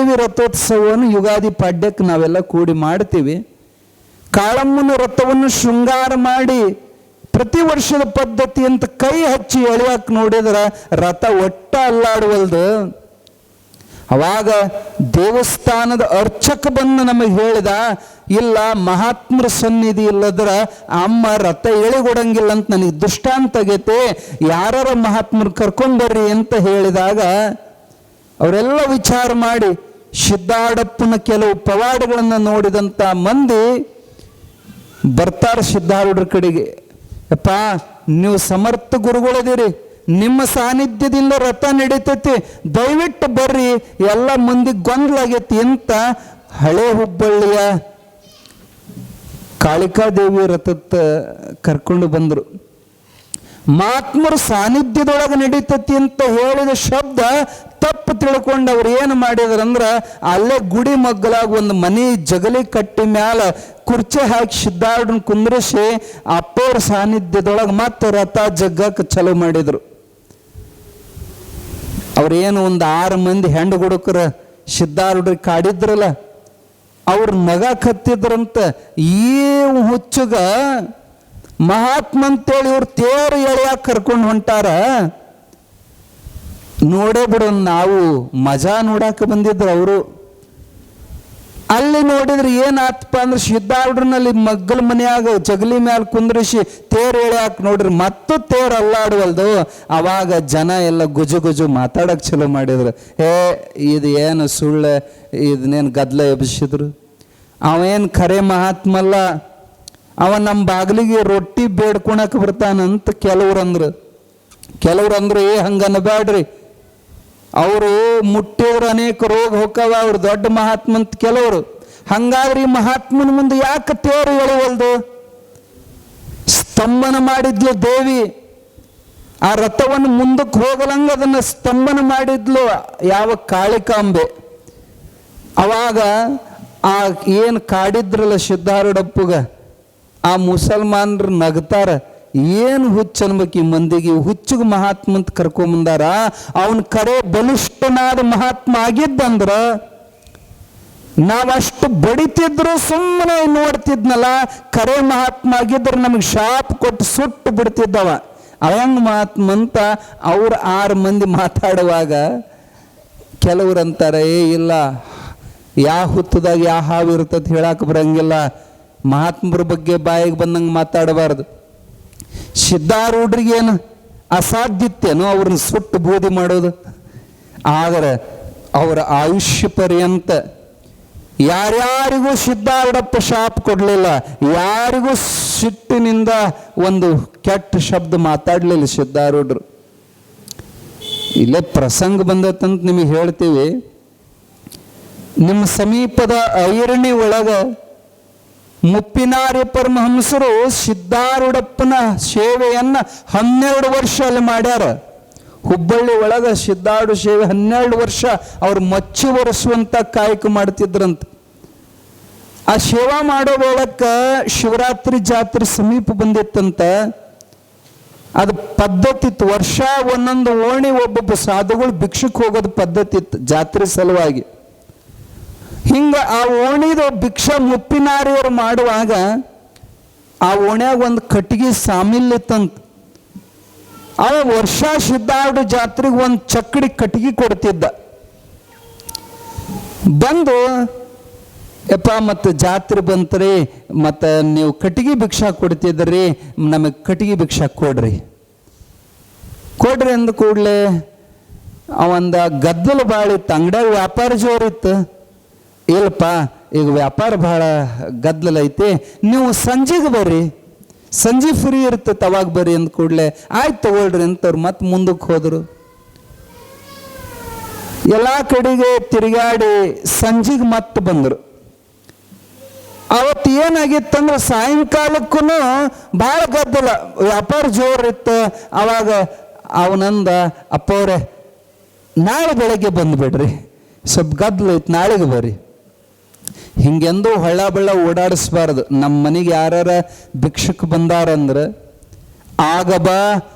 ಕಾಳಮ್ಮದೇವಿ ರಥೋತ್ಸವವನ್ನು ಯುಗಾದಿ ಪಾಡ್ಯಕ್ಕೆ ನಾವೆಲ್ಲ ಕೂಡಿ ಮಾಡ್ತೀವಿ. ಕಾಳಮ್ಮನ ರಥವನ್ನು ಶೃಂಗಾರ ಮಾಡಿ ಪ್ರತಿ ವರ್ಷದ ಪದ್ಧತಿ ಅಂತ ಕೈ ಹಚ್ಚಿ ಎಳೆಯಕ್ಕೆ ನೋಡಿದ್ರೆ ರಥ ಒಟ್ಟ ಅಲ್ಲಾಡುವಲ್ದು. ಅವಾಗ ದೇವಸ್ಥಾನದ ಅರ್ಚಕ ಬಂದು ನಮಗೆ ಹೇಳಿದ, ಇಲ್ಲ ಮಹಾತ್ಮರ ಸನ್ನಿಧಿ ಇಲ್ಲದ್ರ ಅಮ್ಮ ರಥ ಎಳೆಗೊಡಂಗಿಲ್ಲ ಅಂತ ನನಗೆ ದೃಷ್ಟಾಂತ ಆಗೈತೆ, ಯಾರ ಮಹಾತ್ಮರು ಕರ್ಕೊಂಡ್ಬರ್ರಿ ಅಂತ ಹೇಳಿದಾಗ ಅವರೆಲ್ಲ ವಿಚಾರ ಮಾಡಿ ಸಿದ್ಧಾರೂಢಪ್ಪನ ಕೆಲವು ಪವಾಡಗಳನ್ನು ನೋಡಿದಂಥ ಮಂದಿ ಬರ್ತಾರೆ ಸಿದ್ಧಾರೂಢರ ಕಡೆಗೆ. ಯಪ್ಪ, ನೀವು ಸಮರ್ಥ ಗುರುಗಳದಿರಿ, ನಿಮ್ಮ ಸಾನ್ನಿಧ್ಯದಿಂದ ರಥ ನಡೀತೈತಿ, ದಯವಿಟ್ಟು ಬರ್ರಿ, ಎಲ್ಲ ಮಂದಿ ಗೊಂದಲಾಗೈತಿ ಅಂತ ಹಳೆ ಹುಬ್ಬಳ್ಳಿಯ ಕಾಳಿಕಾದೇವಿ ರಥದ ಕರ್ಕೊಂಡು ಬಂದರು. ಮಹಾತ್ಮರ ಸಾನ್ನಿಧ್ಯದೊಳಗೆ ನಡೀತತಿ ಅಂತ ಹೇಳಿದ ಶಬ್ದ ತಪ್ಪು ತಿಳ್ಕೊಂಡು ಅವ್ರು ಏನು ಮಾಡಿದ್ರಂದ್ರೆ ಅಲ್ಲೇ ಗುಡಿ ಮಗ್ಗಲಾಗ ಒಂದು ಮನೆ ಜಗಲಿ ಕಟ್ಟಿ ಮ್ಯಾಲ ಕುರ್ಚಿ ಹಾಕಿ ಸಿದ್ಧಾರೂಢನ ಕುಂದ್ರಿಸಿ ಅಪ್ಪವ್ರ ಸಾನ್ನಿಧ್ಯದೊಳಗೆ ಮತ್ತೆ ರಥ ಜಗ್ಗಕ್ಕೆ ಚಲೋ ಮಾಡಿದ್ರು. ಅವ್ರೇನು ಒಂದು 6 ಮಂದಿ ಹೆಂಡು ಹುಡುಕರ ಸಿದ್ಧಾರೂಢರಿಗೆ ಕಾಡಿದ್ರಲ್ಲ, ಅವ್ರ ನಗ ಕತ್ತಿದ್ರಂತ. ಈ ಹುಚ್ಚುಗ ಮಹಾತ್ಮ ಅಂತೇಳಿ ಇವ್ರು ತೇರು ಎಳೆಯಾಕ ಕರ್ಕೊಂಡು ಹೊಂಟಾರ, ನೋಡೇ ಬಿಡು, ನಾವು ಮಜಾ ನೋಡಾಕ ಬಂದಿದ್ರು ಅವರು. ಅಲ್ಲಿ ನೋಡಿದ್ರೆ ಏನಾತಪ್ಪ ಅಂದ್ರೆ ಸಿದ್ಧಾರೂಢನಲ್ಲಿ ಮಗ್ಗಲ ಮನೆಯಾಗ ಜಗಲಿ ಮ್ಯಾಲ ಕುಂದ್ರಿಸಿ ತೇರು ಎಳೆಯಾಕ ನೋಡ್ರಿ, ಮತ್ತು ತೇರು ಅಲ್ಲಾಡುವಲ್ದು. ಅವಾಗ ಜನ ಎಲ್ಲ ಗುಜು ಗುಜು ಮಾತಾಡಕ್ಕೆ ಚಲೋ ಮಾಡಿದ್ರು. ಇದು ಏನು ಸುಳ್ಳು, ಇದನ್ನೇನು ಗದ್ದಲ ಎಬ್ಬಿಸಿದ್ರು. ಅವೇನು ಖರೆ ಮಹಾತ್ಮಲ್ಲ, ಅವ ನಮ್ಮ ಬಾಗಿಲಿಗೆ ರೊಟ್ಟಿ ಬೇಡ್ಕೊಳಕ್ಕೆ ಬರ್ತಾನಂತ ಕೆಲವ್ರು ಅಂದ್ರು. ಹಂಗನ್ನಬೇಡ್ರಿ, ಅವರು ಮುಟ್ಟಿದ್ರೆ ಅನೇಕ ರೋಗ ಹೋಕ್ಕವ, ಅವ್ರು ದೊಡ್ಡ ಮಹಾತ್ಮ ಅಂತ ಕೆಲವರು. ಹಂಗಾದ್ರೆ ಈ ಮಹಾತ್ಮನ ಮುಂದೆ ಯಾಕೆ ತೇರು ಎಳೆವಲ್ದು? ಸ್ತಂಭನ ಮಾಡಿದ್ಲು ದೇವಿ, ಆ ರಥವನ್ನು ಮುಂದಕ್ಕೆ ಹೋಗಲಂಗ ಅದನ್ನು ಸ್ತಂಭನ ಮಾಡಿದ್ಲು ಯಾವ ಕಾಳಿಕಾಂಬೆ. ಅವಾಗ ಆ ಏನು ಕಾಡಿದ್ರಲ್ಲ ಸಿದ್ಧಾರೂಢಪ್ಪಗ, ಆ ಮುಸಲ್ಮಾನರು ನಗ್ತಾರ, ಏನು ಹುಚ್ಚ ಅನ್ಬೇಕು ಈ ಮಂದಿಗೆ, ಹುಚ್ಚಿಗೆ ಮಹಾತ್ಮ ಅಂತ ಕರ್ಕೊಂಬಂದಾರ. ಅವನ ಕರೆ ಬಲಿಷ್ಠನಾದ ಮಹಾತ್ಮ ಆಗಿದ್ದಂದ್ರ ನಾವಷ್ಟು ಬಡಿತಿದ್ರು ಸುಮ್ಮನೆ ನೋಡ್ತಿದ್ನಲ್ಲ, ಕರೆ ಮಹಾತ್ಮ ಆಗಿದ್ರೆ ನಮಗೆ ಶಾಪ್ ಕೊಟ್ಟು ಸುಟ್ಟು ಬಿಡ್ತಿದ್ದವ. ಅವಂಗ ಮಹಾತ್ಮ ಅಂತ ಅವ್ರು 6 ಮಂದಿ ಮಾತಾಡುವಾಗ ಕೆಲವ್ರು ಅಂತಾರೆ, ಇಲ್ಲ ಯಾವ ಹುತ್ತದಾಗ ಯಾವ ಹಾವು ಇರ್ತದೆ ಹೇಳಕ್ಕೆ ಬರಂಗಿಲ್ಲ, ಮಹಾತ್ಮರ ಬಗ್ಗೆ ಬಾಯಿಗೆ ಬಂದಂಗೆ ಮಾತಾಡಬಾರ್ದು. ಸಿದ್ಧಾರೂಢರಿಗೇನು ಅಸಾಧ್ಯತೆನೋ ಅವ್ರನ್ನ ಸುಟ್ಟು ಬೂದಿ ಮಾಡೋದು. ಆದರೆ ಅವರ ಆಯುಷ್ಯ ಪರ್ಯಂತ ಯಾರ್ಯಾರಿಗೂ ಸಿದ್ಧಾರೂಢಪ್ಪ ಶಾಪ್ ಕೊಡಲಿಲ್ಲ, ಯಾರಿಗೂ ಸಿಟ್ಟಿನಿಂದ ಒಂದು ಕೆಟ್ಟ ಶಬ್ದ ಮಾತಾಡಲಿಲ್ಲ ಸಿದ್ಧಾರೂಢರು. ಇಲ್ಲೇ ಪ್ರಸಂಗ ಬಂದತ್ತಂತ ನಿಮಗೆ ಹೇಳ್ತೀವಿ. ನಿಮ್ಮ ಸಮೀಪದ ಐರಣಿ ಒಳಗ ಮುಪ್ಪಿನಾರ್ಯ ಪರಮಹಂಸರು ಸಿದ್ಧಾರೂಢಪ್ಪನ ಸೇವೆಯನ್ನು 12 ವರ್ಷ ಅಲ್ಲಿ ಮಾಡ್ಯಾರ. ಹುಬ್ಬಳ್ಳಿ ಒಳಗೆ ಸಿದ್ಧಾರೂಢ ಸೇವೆ 12 ವರ್ಷ ಅವ್ರು ಮಚ್ಚಿ ಒರೆಸುವಂತ ಕಾಯಕ ಮಾಡ್ತಿದ್ರಂತ. ಆ ಸೇವಾ ಮಾಡೋ ವೇಳಕ್ಕೆ ಶಿವರಾತ್ರಿ ಜಾತ್ರೆ ಸಮೀಪ ಬಂದಿತ್ತಂತ. ಅದು ಪದ್ಧತಿ ಇತ್ತು, ವರ್ಷ ಒಂದೊಂದು ಓಣಿ ಒಬ್ಬೊಬ್ಬ ಸಾಧುಗಳು ಭಿಕ್ಷಕ್ಕೆ ಹೋಗೋದು ಪದ್ಧತಿ ಇತ್ತು ಜಾತ್ರೆ ಸಲುವಾಗಿ. ಹಿಂಗ ಆ ಓಣಿದ ಭಿಕ್ಷಾ ಮುಪ್ಪಿನಾರಿಯವರು ಮಾಡುವಾಗ ಆ ಓಣ್ಯಾಗ ಒಂದು ಕಟ್ಟಿಗೆ ಸಾಮಿಲ್ಲಿತ್ತಂತ. ಅವ ವರ್ಷ ಸಿದ್ಧಾರೂಢ ಜಾತ್ರೆಗೆ ಒಂದು ಚಕ್ಕಡಿ ಕಟ್ಟಿಗೆ ಕೊಡ್ತಿದ್ದ. ಬಂದು, ಯಪ್ಪ ಮತ್ತು ಜಾತ್ರೆ ಬಂತ್ರಿ, ಮತ್ತು ನೀವು ಕಟ್ಟಿಗೆ ಭಿಕ್ಷಾ ಕೊಡ್ತಿದ್ರಿ, ನಮಗೆ ಕಟ್ಟಿಗೆ ಭಿಕ್ಷಾ ಕೊಡ್ರಿ ಅಂದ ಕೂಡಲೇ ಅವಂದ ಗದ್ದಲು ಭಾಳ ಇತ್ತು, ಅಂಗಡಿಯಾಗ ವ್ಯಾಪಾರ ಜೋರಿತ್ತು. ಇಲ್ಲಪ್ಪ ಈಗ ವ್ಯಾಪಾರ ಭಾಳ ಗದ್ದಲೈತಿ, ನೀವು ಸಂಜೆಗೆ ಬರ್ರಿ, ಸಂಜೆ ಫ್ರೀ ಇರ್ತೈತೆ ಅವಾಗ ಬರ್ರಿ ಅಂದ ಕೂಡಲೇ ಆಯ್ತು ತಗೊಳ್ರಿ ಅಂತವ್ರು ಮತ್ತೆ ಮುಂದಕ್ಕೆ ಹೋದರು. ಎಲ್ಲ ಕಡೆಗೆ ತಿರುಗಾಡಿ ಸಂಜೆಗೆ ಮತ್ತೆ ಬಂದರು. ಅವತ್ತು ಏನಾಗಿತ್ತಂದ್ರೆ ಸಾಯಂಕಾಲಕ್ಕೂ ಭಾಳ ಗದ್ದಲ, ವ್ಯಾಪಾರ ಜೋರಿತ್ತು. ಅವಾಗ ಅವನಂದ, ಅಪ್ಪವ್ರೆ ನಾಳೆ ಬೆಳಗ್ಗೆ ಬಂದುಬಿಡ್ರಿ, ಸ್ವಲ್ಪ ಗದ್ದಲ ಐತಿ, ನಾಳೆಗೆ ಬರ್ರಿ. ಹಿಂಗೆಂದು ಹಳ್ಳ ಬಳ್ಳ ಓಡಾಡಿಸ್ಬಾರ್ದು. ನಮ್ಮ ಮನೆಗೆ ಯಾರ ಭಿಕ್ಷಕ್ಕೆ ಬಂದಾರಂದ್ರೆ ಆಗ ಬಾ,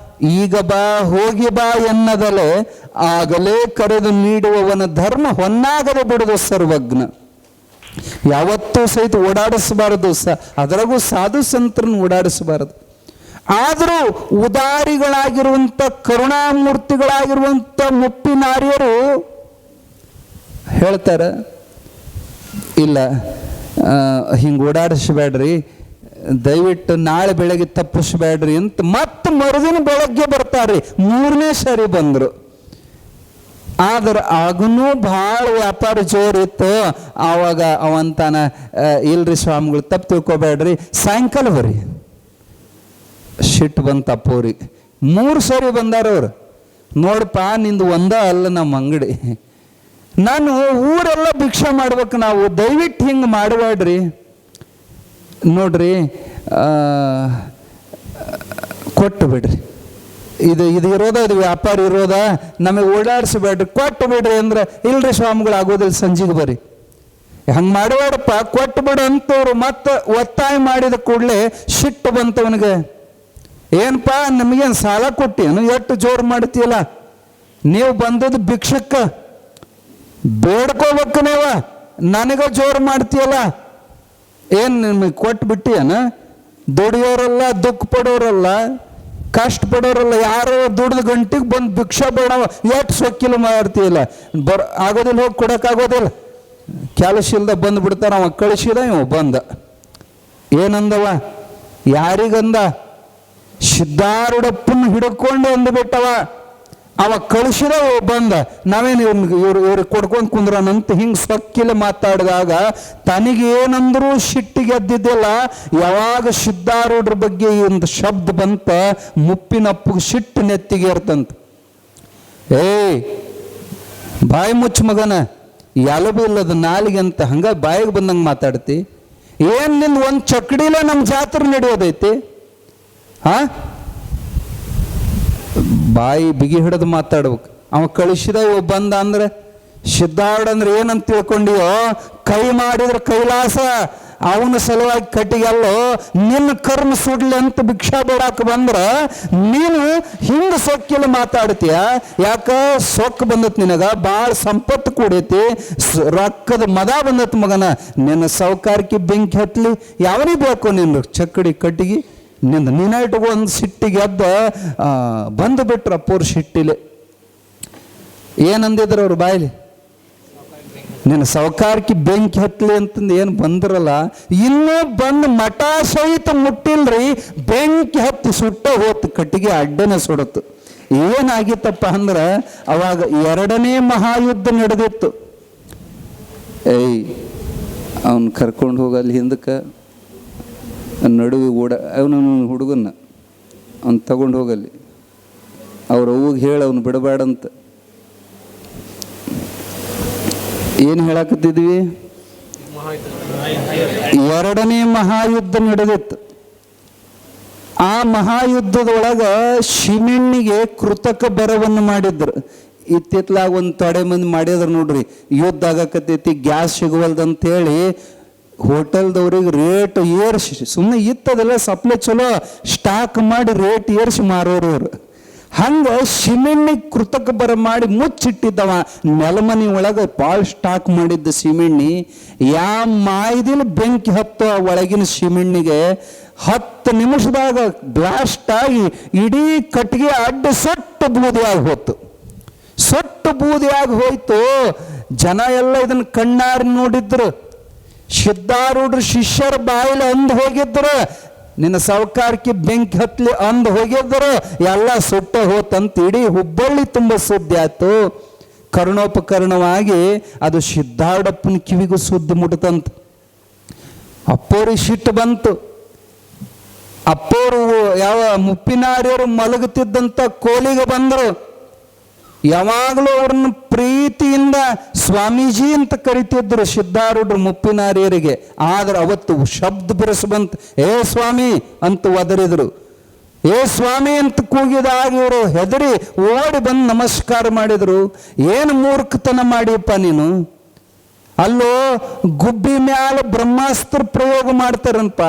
ಈಗ ಬಾ ಹೋಗಿ ಬಾ ಎನ್ನದಲೆ ಆಗಲೇ ಕರೆದು ನೀಡುವವನ ಧರ್ಮ ಹೊನ್ನಾಗದೆ ಬಿಡುವುದು ಸರ್ವಜ್ಞ. ಯಾವತ್ತೂ ಸಹಿತ ಓಡಾಡಿಸಬಾರದು, ಅದರಾಗೂ ಸಾಧು ಸಂತರನ್ನು ಓಡಾಡಿಸಬಾರದು. ಆದರೂ ಉದಾರಿಗಳಾಗಿರುವಂಥ ಕರುಣಾಮೂರ್ತಿಗಳಾಗಿರುವಂಥ ಮುಪ್ಪಿನಾರ್ಯರು ಹೇಳ್ತಾರೆ, ಇಲ್ಲ ಹಿಂಗೆ ಓಡಾಡಿಸ್ಬೇಡ್ರಿ, ದಯವಿಟ್ಟು ನಾಳೆ ಬೆಳಗ್ಗೆ ತಪ್ಪಿಸ್ಬೇಡ್ರಿ ಅಂತ ಮತ್ತೆ ಮರುದಿನ ಬೆಳಗ್ಗೆ ಬರ್ತಾರೆ. 3ನೇ ಸರಿ ಬಂದರು. ಆದ್ರೆ ಆಗನೂ ಭಾಳ ವ್ಯಾಪಾರ ಜೋರಿತ್ತು. ಆವಾಗ ಅವಂತಾನ, ಇಲ್ರಿ ಸ್ವಾಮಿಗಳು ತಪ್ಪು ತಿಳ್ಕೊಬೇಡ್ರಿ, ಸಾಯಂಕಾಲ ಬರ್ರಿ. ಸಿಟ್ಟು ಬಂತ ಅಪ್ಪವ್ರಿಗೆ. 3 ಸರಿ ಬಂದಾರವ್ರು. ನೋಡಪ್ಪ ನಿಂದು ಒಂದ ಅಲ್ಲ ನಮ್ಮ ಅಂಗಡಿ, ನಾನು ಊರೆಲ್ಲ ಭಿಕ್ಷೆ ಮಾಡ್ಬೇಕು, ನಾವು ದಯವಿಟ್ಟು ಹಿಂಗೆ ಮಾಡಬೇಡ್ರಿ. ನೋಡ್ರಿ ಕೊಟ್ಟು ಬಿಡ್ರಿ, ಇದು ಇರೋದ, ಇದು ವ್ಯಾಪಾರ ಇರೋದ, ನಮಗೆ ಓಡಾಡಿಸ್ಬೇಡ್ರಿ, ಕೊಟ್ಟು ಬಿಡ್ರಿ ಅಂದ್ರೆ, ಇಲ್ರಿ ಸ್ವಾಮಿಗಳು ಆಗೋದಿಲ್ಲ, ಸಂಜೆಗೆ ಬರ್ರಿ. ಹಂಗೆ ಮಾಡಬೇಡಪ್ಪ, ಕೊಟ್ಟು ಬಿಡು ಅಂತವ್ರು ಮತ್ತೆ ಒತ್ತಾಯ ಮಾಡಿದ ಕೂಡಲೇ ಸಿಟ್ಟು ಬಂತವನಿಗೆ. ಏನಪ್ಪ ನಮಗೇನು ಸಾಲ ಕೊಟ್ಟೇನು, ಎಷ್ಟು ಜೋರು ಮಾಡ್ತೀಯಲ್ಲ, ನೀವು ಬಂದದ್ದು ಭಿಕ್ಷಕ್ಕ, ಬೇಡ್ಕೋಬೇಕು ನೀವ, ನನಗೆ ಜೋರು ಮಾಡ್ತೀಯಲ್ಲ, ಏನು ನಿಮಗೆ ಕೊಟ್ಟು ಬಿಟ್ಟಿಯನ? ದುಡಿಯೋರಲ್ಲ, ದುಃಖ ಪಡೋರಲ್ಲ, ಕಷ್ಟ ಪಡೋರಲ್ಲ, ಯಾರೋ ದುಡ್ದು ಗಂಟಿಗೆ ಬಂದು ಭಿಕ್ಷಾ ಬೇಡವ, ಎಷ್ಟು ಸೊಕ್ಕಿಲು ಮಾಡ್ತೀಯಲ್ಲ, ಆಗೋದಿಲ್ಲ, ಹೋಗಿ ಕೊಡೋಕ್ಕಾಗೋದಿಲ್ಲ. ಕೆಲಸ ಇಲ್ದ ಬಂದು ಬಿಡ್ತಾರ. ಅವ ಕಳಿಸಿದ, ಇವ ಬಂದ. ಏನಂದವ, ಯಾರಿಗಂದ? ಸಿದ್ಧಾರೂಢಪ್ಪನ ಹಿಡ್ಕೊಂಡು ಅಂದುಬಿಟ್ಟವ. ಅವ ಕಳಿಸಿದ, ಬಂದ. ನಾವೇನು ಇವ್ರಿಗೆ ಕೊಡ್ಕೊಂಡು ಕುಂದ್ರನಂತ ಹಿಂಗೆ ಸೊಕ್ಕಿಲೆ ಮಾತಾಡಿದಾಗ ತನಗೇನಂದ್ರೂ ಸಿಟ್ಟಿಗೆ ಎದ್ದಿದ್ದಿಲ್ಲ. ಯಾವಾಗ ಸಿದ್ಧಾರೂಢರ ಬಗ್ಗೆ ಈ ಒಂದು ಶಬ್ದ ಬಂತ, ಮುಪ್ಪಿನಪ್ಪಗೆ ಸಿಟ್ಟು ನೆತ್ತಿಗೆ ಇರ್ತಂತ. ಏಯ್ ಬಾಯಿ ಮುಚ್ಚ ಮಗನ, ಎಲಬು ಇಲ್ಲದ ನಾಲಿಗೆ ಅಂತ ಹಂಗ ಬಾಯಿಗೆ ಬಂದಂಗೆ ಮಾತಾಡ್ತಿ. ಏನು ನಿಂದು ಒಂದು ಚಕಡಿಲೆ ನಮ್ಮ ಜಾತ್ರೆ ನಡೆಯೋದೈತಿ? ಬಾಯಿ ಬಿಗಿ ಹಿಡಿದು ಮಾತಾಡ್ಬೇಕು. ಅವ ಕಳಿಸಿದ, ಇವ ಬಂದ ಅಂದ್ರೆ ಸಿದ್ಧಾರೂಢ ಅಂದ್ರೆ ಏನಂತ ತಿಳ್ಕೊಂಡಿಯೋ? ಕೈ ಮಾಡಿದ್ರೆ ಕೈಲಾಸ, ಅವನ ಸಲುವಾಗಿ ಕಟ್ಟಿಗೆಲ್ಲೋ ನಿನ್ನ ಕರ್ಮ ಸುಡ್ಲಿ ಅಂತ ಭಿಕ್ಷಾ ಬೇಡಾಕ ಬಂದ್ರ ನೀನು ಹಿಂಗೆ ಸೊಕ್ಕಿಲ್ಲ ಮಾತಾಡ್ತೀಯ. ಯಾಕ? ಸೊಕ್ಕು ಬಂದತ್ ನಿನಗ, ಭಾಳ ಸಂಪತ್ತು ಕೂಡೈತಿ, ರೊಕ್ಕದ ಮದ ಬಂದತ್ ಮಗನ. ನಿನ್ನ ಸೌಕಾರಕ್ಕೆ ಬೆಂಕಿ ಹತ್ಲಿ, ಯಾವನಿಗೆ ಬೇಕು ನಿನ್ನ ಚಕ್ಕಡಿ ಕಟ್ಟಿಗೆ? ನಿಂದ ನೀನ ಇಟ್ಕೊ ಒಂದು ಸಿಟ್ಟಿಗೆ ಎದ್ದ ಬಂದು ಬಿಟ್ರ ಅಪ್ಪವ್ರು ಸಿಟ್ಟಿಲೆ. ಏನಂದಿದ್ರು ಅವ್ರು ಬಾಯಿಲಿ? ನಿನ್ನ ಸೌಕಾರಕ್ಕೆ ಬೆಂಕಿ ಹತ್ಲಿ ಅಂತಂದು ಏನು ಬಂದ್ರಲ್ಲ, ಇನ್ನೂ ಬಂದು ಮಠ ಸಹಿತ ಮುಟ್ಟಿಲ್ರಿ, ಬೆಂಕಿ ಹತ್ತಿ ಸುಟ್ಟ ಹೋತು, ಕಟ್ಟಿಗೆ ಅಡ್ಡನೆ ಸುಡತ್ತು. ಏನಾಗಿತ್ತಪ್ಪ ಅಂದ್ರೆ ಅವಾಗ 2ನೇ ಮಹಾಯುದ್ಧ ನಡೆದಿತ್ತು. ಏಯ್ ಅವನು ಕರ್ಕೊಂಡು ಹೋಗಲ್ಲಿ ಹಿಂದಕ್ಕೆ ನಡುವೆ ಅವನ ಹುಡುಗನ್ನ ಅವ್ನು ತಗೊಂಡು ಹೋಗಲ್ಲಿ, ಅವ್ರ ಅವ್ಗೆ ಹೇಳಿ ಅವನು ಬಿಡಬೇಡಂತ. ಏನು ಹೇಳಕತ್ತಿದ್ವಿ? 2ನೇ ಮಹಾಯುದ್ಧ ನಡೆದಿತ್ತು. ಆ ಮಹಾಯುದ್ಧದೊಳಗೆ ಶಿಮೆಣ್ಣಿಗೆ ಕೃತಕ ಬರವನ್ನು ಮಾಡಿದ್ರು. ಇತ್ತಿತ್ಲಾಗ ಒಂದು ತೊಡೆ ಮಂದಿ ಮಾಡಿದ್ರು ನೋಡ್ರಿ, ಯುದ್ಧ ಆಗಕತ್ತೈತಿ, ಗ್ಯಾಸ್ ಸಿಗುವಲ್ದಂತೇಳಿ ಹೋಟೆಲ್ದವ್ರಿಗೆ ರೇಟ್ ಏರ್ಸಿ, ಸುಮ್ಮನೆ ಇತ್ತದೆಲ್ಲ ಸಪ್ಲೈ ಚಲೋ ಸ್ಟಾಕ್ ಮಾಡಿ ರೇಟ್ ಏರ್ಸಿ ಮಾರೋರು ಇವರು. ಹಂಗೆ ಸಿಮೆಣ್ಣಿಗೆ ಕೃತಕ ಬರ ಮಾಡಿ ಮುಚ್ಚಿಟ್ಟಿದ್ದವ. ನೆಲಮನಿ ಒಳಗೆ ಭಾಳ ಸ್ಟಾಕ್ ಮಾಡಿದ್ದ ಸಿಮೆಣ್ಣಿ ಯಾವ ಮಾಯ್ದಿನ ಬೆಂಕಿ ಹತ್ತೋ ಆ ಒಳಗಿನ ಸಿಮೆಣ್ಣಿಗೆ 10 ನಿಮಿಷದಾಗ ಬ್ಲಾಸ್ಟ್ ಆಗಿ ಇಡೀ ಕಟ್ಟಿಗೆ ಅಡ್ಡ ಸೊಟ್ಟು ಬೂದಿಯಾಗಿ ಹೋಯ್ತು. ಸೊಟ್ಟು ಬೂದಿಯಾಗಿ ಹೋಯ್ತು. ಜನ ಎಲ್ಲ ಇದನ್ನು ಕಣ್ಣಾರಿ ನೋಡಿದ್ರು. ಸಿದ್ಧಾರೂಢರ ಶಿಷ್ಯರ ಬಾಯಿಲೆ ಅಂದು ಹೋಗಿದ್ರು, ನಿನ್ನ ಸೌಕಾರಕ್ಕೆ ಬೆಂಕಿ ಹತ್ಲಿ ಅಂದು ಹೋಗಿದ್ರು, ಎಲ್ಲ ಸುಟ್ಟ ಹೋತಂತ ಇಡೀ ಹುಬ್ಬಳ್ಳಿ ತುಂಬ ಸುದ್ದಿ ಆಯ್ತು. ಕರ್ಣೋಪಕರಣವಾಗಿ ಅದು ಸಿದ್ಧಾರೂಢಪ್ಪನ ಕಿವಿಗೂ ಸುದ್ದಿ ಮುಟ್ಟತಂತ. ಅಪ್ಪೋರಿಗೆ ಸಿಟ್ಟು ಬಂತು. ಅಪ್ಪೋರು ಯಾವ ಮುಪ್ಪಿನಾರ್ಯರು ಮಲಗುತ್ತಿದ್ದಂಥ ಕೋಲಿಗೆ ಬಂದರು. ಯಾವಾಗಲೂ ಅವ್ರನ್ನ ಪ್ರೀತಿಯಿಂದ ಸ್ವಾಮೀಜಿ ಅಂತ ಕರಿತಿದ್ರು ಸಿದ್ಧಾರೂಢರು ಮುಪ್ಪಿನಾರ್ಯರಿಗೆ. ಆದ್ರೆ ಅವತ್ತು ಶಬ್ದ ಬಿರುಸು ಬಂತು, ಏ ಸ್ವಾಮಿ ಅಂತ ಒದರಿದ್ರು. ಏ ಸ್ವಾಮಿ ಅಂತ ಕೂಗಿದಾಗ ಇವರು ಹೆದರಿ ಓಡಿ ಬಂದು ನಮಸ್ಕಾರ ಮಾಡಿದರು. ಏನು ಮೂರ್ಖತನ ಮಾಡಿಯಪ್ಪ ನೀನು? ಅಲ್ಲೋ ಗುಬ್ಬಿ ಮ್ಯಾಲ ಬ್ರಹ್ಮಾಸ್ತ್ರ ಪ್ರಯೋಗ ಮಾಡ್ತಾರಂತ.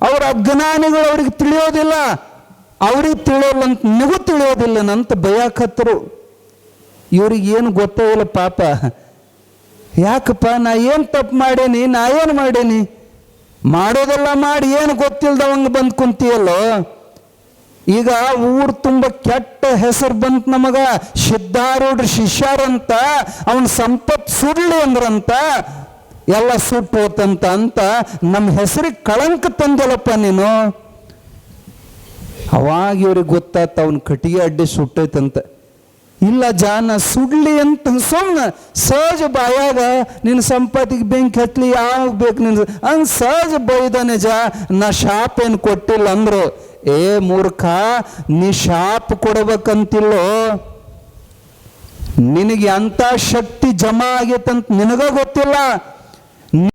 ಅವ್ರ ಅಜ್ಞಾನಿಗಳು, ಅವ್ರಿಗೆ ತಿಳಿಯೋದಿಲ್ಲ. ಅವ್ರಿಗೆ ತಿಳಿಯೋಲ್ಲಂತ ನಿನಗೂ ತಿಳಿಯೋದಿಲ್ಲನಂತ ಬಯಾಕತ್ತರು. ಇವ್ರಿಗೆ ಏನು ಗೊತ್ತೇ ಇಲ್ಲ ಪಾಪ. ಯಾಕಪ್ಪ, ನಾ ಏನು ತಪ್ಪು ಮಾಡೇನಿ, ನಾ ಏನು ಮಾಡೇನಿ, ಮಾಡೋದೆಲ್ಲ ಮಾಡಿ ಏನು ಗೊತ್ತಿಲ್ದವಂಗೆ ಬಂದು ಕುಂತೀಯಲ್ಲೋ. ಈಗ ಊರು ತುಂಬ ಕೆಟ್ಟ ಹೆಸರು ಬಂತು ನಮಗ. ಸಿದ್ಧಾರೂಢ ಶಿಷ್ಯರಂತ ಅವನ ಸಂಪತ್ತು ಸುಡ್ಲಿ ಅಂದ್ರಂತ, ಎಲ್ಲ ಸುಟ್ಟು ಹೋತಂತ ಅಂತ ನಮ್ಮ ಹೆಸರಿಗೆ ಕಳಂಕ ತಂದೆಲ್ಲಪ್ಪ ನೀನು. ಅವಾಗ ಇವ್ರಿಗೆ ಗೊತ್ತಾತ ಅವನ ಕಟ್ಟಿಗೆ ಅಡ್ಡಿ ಸುಟ್ಟೈತಂತ. ಇಲ್ಲ ಜಾನ ಸುಡ್ಲಿ ಅಂತ ಸುಮ್ಮನೆ ಸಹಜ ಬಾಯಾಗ ನಿನ್ನ ಸಂಪತ್ತಿಗೆ ಬೆಂಕಿ ಹತ್ಲಿ ಯಾವಾಗ ಬೇಕು ನಿನ್ನ ಹಂಗೆ ಸಹಜ ಬೈದಾನೆ ಜಾ. ನಾ ಶಾಪ್ ಏನು ಕೊಟ್ಟಿಲ್ಲ ಅಂದ್ರು. ಏ ಮೂರ್ಖ, ನೀ ಶಾಪ್ ಕೊಡ್ಬೇಕಂತಿಲ್ಲೋ, ನಿನಗೆ ಅಂಥ ಶಕ್ತಿ ಜಮಾ ಆಗೈತಂತ ನಿನಗ ಗೊತ್ತಿಲ್ಲ.